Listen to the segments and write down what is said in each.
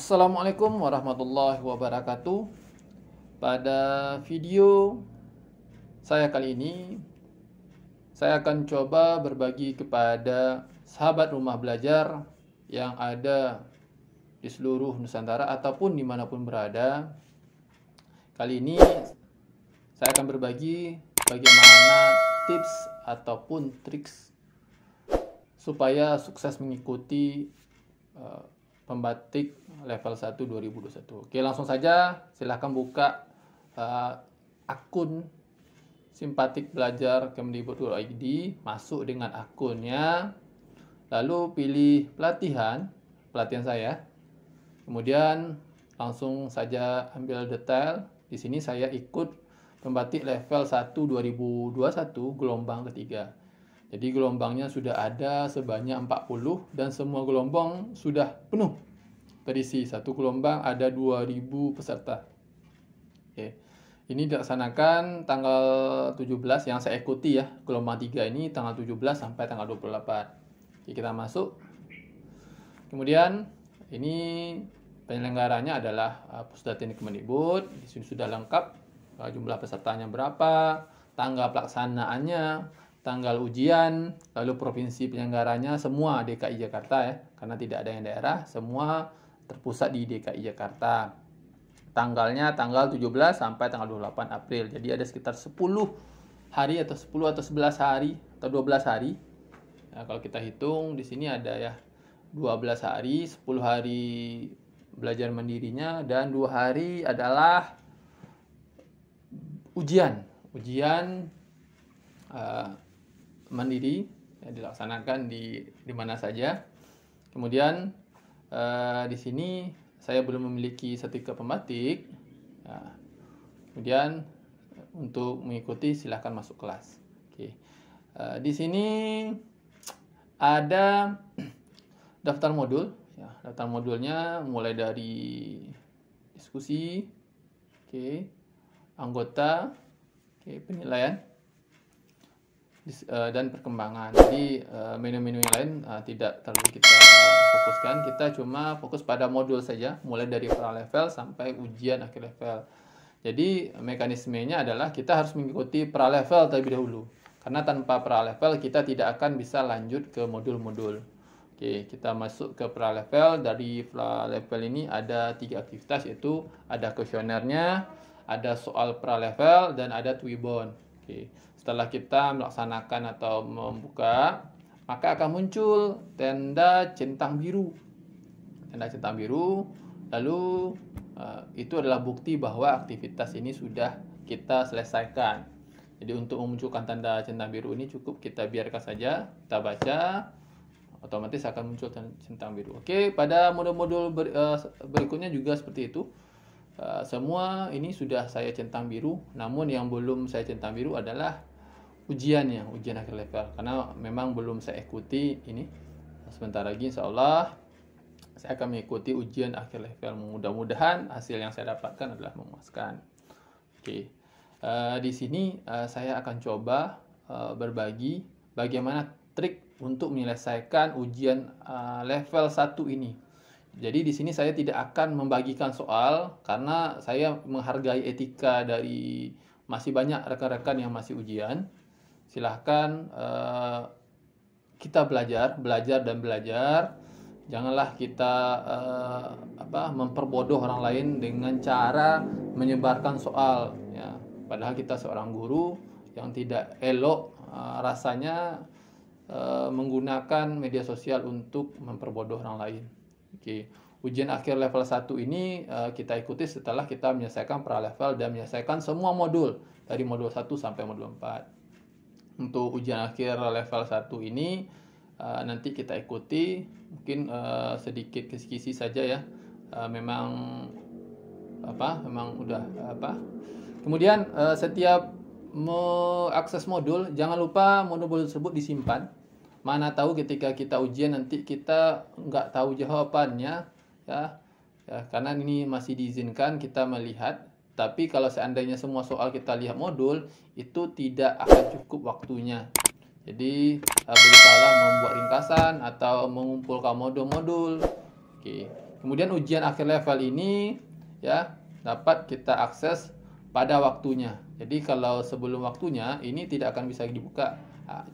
Assalamualaikum warahmatullahi wabarakatuh. Pada video saya kali ini, saya akan coba berbagi kepada sahabat rumah belajar yang ada di seluruh Nusantara ataupun dimanapun berada. Kali ini saya akan berbagi bagaimana tips ataupun triks supaya sukses mengikuti pembatik level 1 2021. Oke, langsung saja silahkan buka akun Simpatik Belajar Kemdikbud.id, masuk dengan akunnya, lalu pilih pelatihan saya. Kemudian langsung saja ambil detail. Di sini saya ikut pembatik level 1 2021 gelombang ketiga. Jadi gelombangnya sudah ada sebanyak 40 dan semua gelombang sudah penuh terisi. Satu gelombang ada 2000 peserta. Oke. Ini dilaksanakan tanggal 17 yang saya ikuti ya. Gelombang 3 ini tanggal 17 sampai tanggal 28. Oke, kita masuk. Kemudian ini penyelenggaranya adalah Pusdatin Kemdikbud. Di sini sudah lengkap jumlah pesertanya berapa, tanggal pelaksanaannya, tanggal ujian, lalu provinsi penyelenggaranya semua DKI Jakarta ya, karena tidak ada yang daerah, semua terpusat di DKI Jakarta. Tanggalnya tanggal 17 sampai tanggal 28 April. Jadi ada sekitar 10 hari atau 10 atau 11 hari atau 12 hari. Nah, kalau kita hitung di sini ada ya 12 hari, 10 hari belajar mandirinya dan 2 hari adalah ujian mandiri ya, dilaksanakan di mana saja. Kemudian di sini saya belum memiliki sertifikat pembatik. Ya. Kemudian untuk mengikuti silahkan masuk kelas. Oke. Di sini ada daftar modul. Ya, daftar modulnya mulai dari diskusi, anggota, penilaian, dan perkembangan. Jadi menu-menu yang lain tidak terlalu kita fokuskan. Kita cuma fokus pada modul saja, mulai dari pra level sampai ujian akhir level. Jadi mekanismenya adalah kita harus mengikuti pra level terlebih dahulu, karena tanpa pra level kita tidak akan bisa lanjut ke modul-modul. Oke, kita masuk ke pra level. Dari pra level ini ada 3 aktivitas, yaitu ada kuesionernya, ada soal pra level, dan ada Twibbon. Oke. Setelah kita melaksanakan atau membuka, maka akan muncul tanda centang biru. Tanda centang biru, lalu itu adalah bukti bahwa aktivitas ini sudah kita selesaikan. Jadi untuk memunculkan tanda centang biru ini cukup kita biarkan saja, kita baca, otomatis akan muncul centang biru. Oke, pada modul-modul berikutnya juga seperti itu. Semua ini sudah saya centang biru, namun yang belum saya centang biru adalah ujiannya, ujian akhir level, karena memang belum saya ikuti ini. Sebentar lagi insya Allah saya akan mengikuti ujian akhir level. Mudah-mudahan hasil yang saya dapatkan adalah memuaskan. Oke. Di sini saya akan coba berbagi bagaimana trik untuk menyelesaikan ujian level 1 ini. Jadi di sini saya tidak akan membagikan soal karena saya menghargai etika dari masih banyak rekan-rekan yang masih ujian. Silahkan kita belajar dan belajar. Janganlah kita memperbodoh orang lain dengan cara menyebarkan soal. Ya. Padahal kita seorang guru, yang tidak elok rasanya menggunakan media sosial untuk memperbodoh orang lain. Oke. Ujian akhir level 1 ini kita ikuti setelah kita menyelesaikan pra level dan menyelesaikan semua modul dari modul 1 sampai modul 4. Untuk ujian akhir level 1 ini nanti kita ikuti mungkin sedikit kisi-kisi saja ya. Memang udah Kemudian setiap mengakses modul, jangan lupa modul tersebut disimpan. Mana tahu ketika kita ujian nanti kita nggak tahu jawabannya ya, karena ini masih diizinkan kita melihat. Tapi kalau seandainya semua soal kita lihat modul, itu tidak akan cukup waktunya. Jadi berusahalah membuat ringkasan atau mengumpulkan modul-modul. Oke. Kemudian ujian akhir level ini ya dapat kita akses pada waktunya. Jadi kalau sebelum waktunya ini tidak akan bisa dibuka.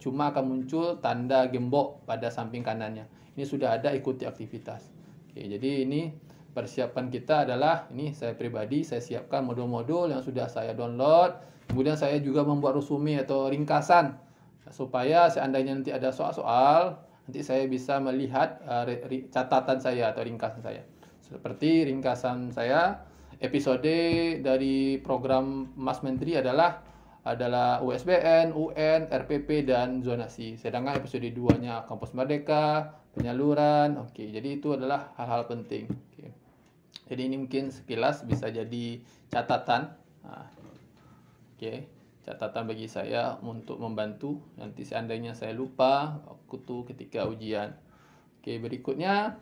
Cuma akan muncul tanda gembok pada samping kanannya. Ini sudah ada ikuti aktivitas. Oke, jadi ini persiapan kita adalah ini saya pribadi saya siapkan modul-modul yang sudah saya download. Kemudian saya juga membuat resume atau ringkasan supaya seandainya nanti ada soal-soal nanti saya bisa melihat catatan saya atau ringkasan saya. Seperti ringkasan saya episode dari program Mas Menteri adalah USBN, UN, RPP, dan zonasi. Sedangkan episode 2-nya Kampus Merdeka, penyaluran. Oke, jadi itu adalah hal-hal penting. Oke. Jadi ini mungkin sekilas bisa jadi catatan. Oke, catatan bagi saya untuk membantu. Nanti seandainya saya lupa waktu ketika ujian. Oke, berikutnya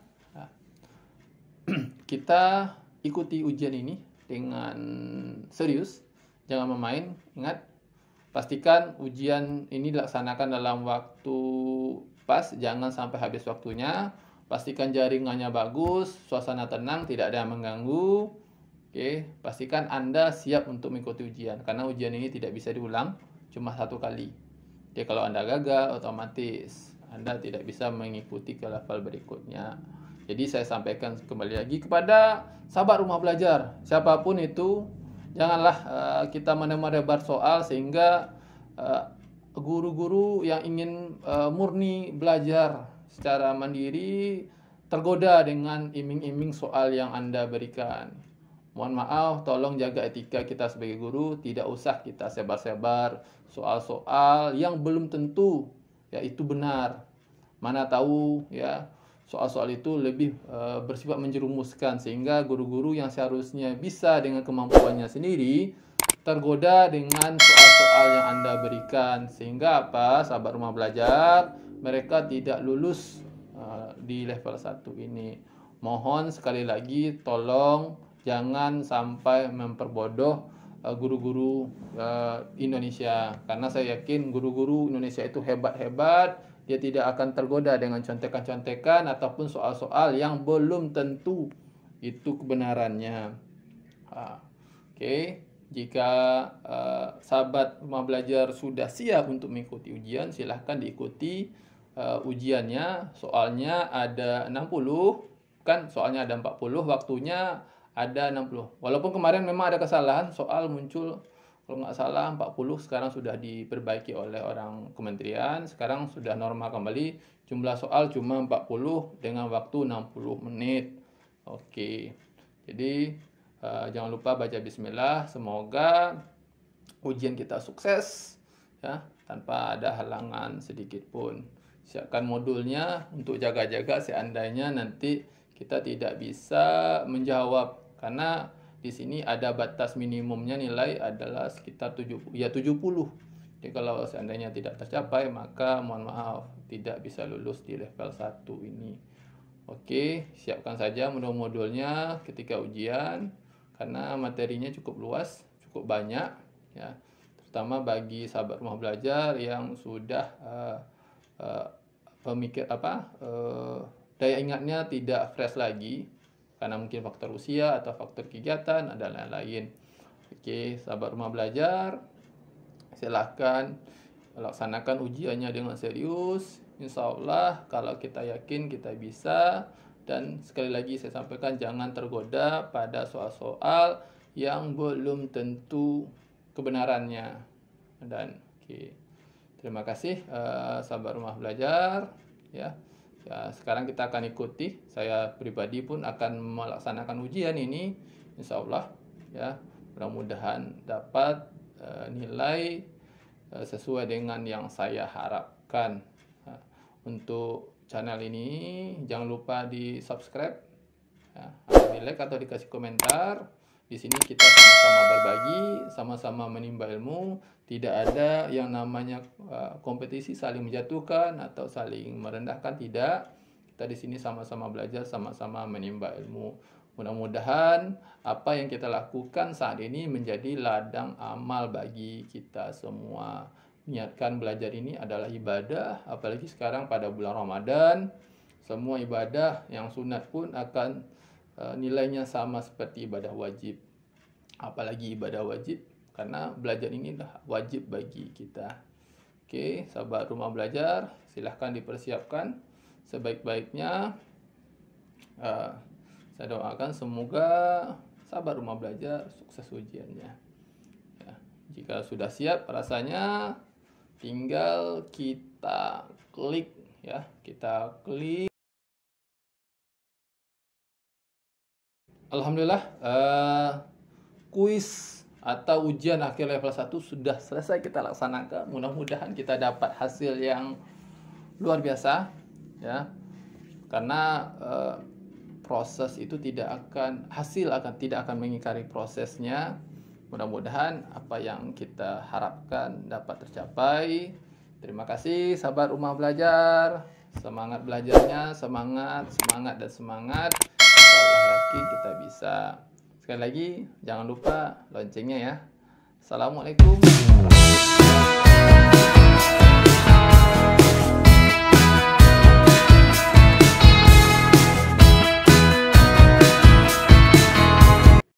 kita ikuti ujian ini dengan serius. Jangan bermain. Ingat, pastikan ujian ini dilaksanakan dalam waktu pas, jangan sampai habis waktunya. Pastikan jaringannya bagus, suasana tenang, tidak ada yang mengganggu. Oke, pastikan Anda siap untuk mengikuti ujian karena ujian ini tidak bisa diulang, cuma satu kali. Jadi kalau Anda gagal, otomatis Anda tidak bisa mengikuti ke level berikutnya. Jadi saya sampaikan kembali lagi kepada sahabat rumah belajar, siapapun itu, janganlah kita menebar soal sehingga guru-guru yang ingin murni belajar secara mandiri tergoda dengan iming-iming soal yang Anda berikan. Mohon maaf, tolong jaga etika kita sebagai guru, tidak usah kita sebar-sebar soal-soal yang belum tentu ya itu benar. Mana tahu ya soal-soal itu lebih bersifat menjerumuskan sehingga guru-guru yang seharusnya bisa dengan kemampuannya sendiri tergoda dengan soal-soal yang Anda berikan sehingga apa sahabat rumah belajar mereka tidak lulus di level 1 ini. Mohon sekali lagi tolong jangan sampai memperbodoh guru-guru Indonesia karena saya yakin guru-guru Indonesia itu hebat-hebat. Dia tidak akan tergoda dengan contekan-contekan ataupun soal-soal yang belum tentu itu kebenarannya. Oke. Jika sahabat rumah belajar sudah siap untuk mengikuti ujian, silahkan diikuti ujiannya. Soalnya ada 60, kan soalnya ada 40, waktunya ada 60. Walaupun kemarin memang ada kesalahan, soal muncul kalau nggak salah 40, sekarang sudah diperbaiki oleh orang kementerian, sekarang sudah normal kembali, jumlah soal cuma 40 dengan waktu 60 menit. Oke, jadi jangan lupa baca bismillah, semoga ujian kita sukses ya, tanpa ada halangan sedikit pun. Siapkan modulnya untuk jaga-jaga seandainya nanti kita tidak bisa menjawab, karena di sini ada batas minimumnya nilai adalah sekitar 70. Jadi kalau seandainya tidak tercapai maka mohon maaf tidak bisa lulus di level 1 ini. Oke, siapkan saja modul-modulnya ketika ujian karena materinya cukup luas, cukup banyak ya. Terutama bagi sahabat rumah belajar yang sudah daya ingatnya tidak fresh lagi karena mungkin faktor usia atau faktor kegiatan dan lain-lain. Oke, sahabat rumah belajar, silakan laksanakan ujiannya dengan serius. Insya Allah kalau kita yakin kita bisa. Dan sekali lagi saya sampaikan jangan tergoda pada soal-soal yang belum tentu kebenarannya. Dan terima kasih sahabat rumah belajar ya. Ya, sekarang kita akan ikuti. Saya pribadi pun akan melaksanakan ujian ini, insya Allah ya. Mudah-mudahan dapat nilai sesuai dengan yang saya harapkan. Untuk channel ini jangan lupa di subscribe, ya, atau di like atau dikasih komentar. Di sini kita sama-sama berbagi, sama-sama menimba ilmu. Tidak ada yang namanya kompetisi saling menjatuhkan atau saling merendahkan, tidak. Kita di sini sama-sama belajar, sama-sama menimba ilmu. Mudah-mudahan apa yang kita lakukan saat ini menjadi ladang amal bagi kita semua. Niatkan belajar ini adalah ibadah, apalagi sekarang pada bulan Ramadan. Semua ibadah yang sunat pun akan nilainya sama seperti ibadah wajib. Apalagi ibadah wajib, karena belajar ini dah wajib bagi kita. Oke, sahabat rumah belajar, silahkan dipersiapkan sebaik-baiknya. Saya doakan semoga sahabat rumah belajar sukses ujiannya. Ya, jika sudah siap rasanya, tinggal kita klik ya, Alhamdulillah, kuis atau ujian akhir level 1 sudah selesai kita laksanakan. Mudah-mudahan kita dapat hasil yang luar biasa ya. Karena proses itu hasil tidak akan mengingkari prosesnya. Mudah-mudahan apa yang kita harapkan dapat tercapai. Terima kasih sahabat rumah belajar. Semangat belajarnya, semangat dan semangat. Insyaallah lagi kita bisa. Sekali lagi jangan lupa loncengnya ya. Assalamualaikum.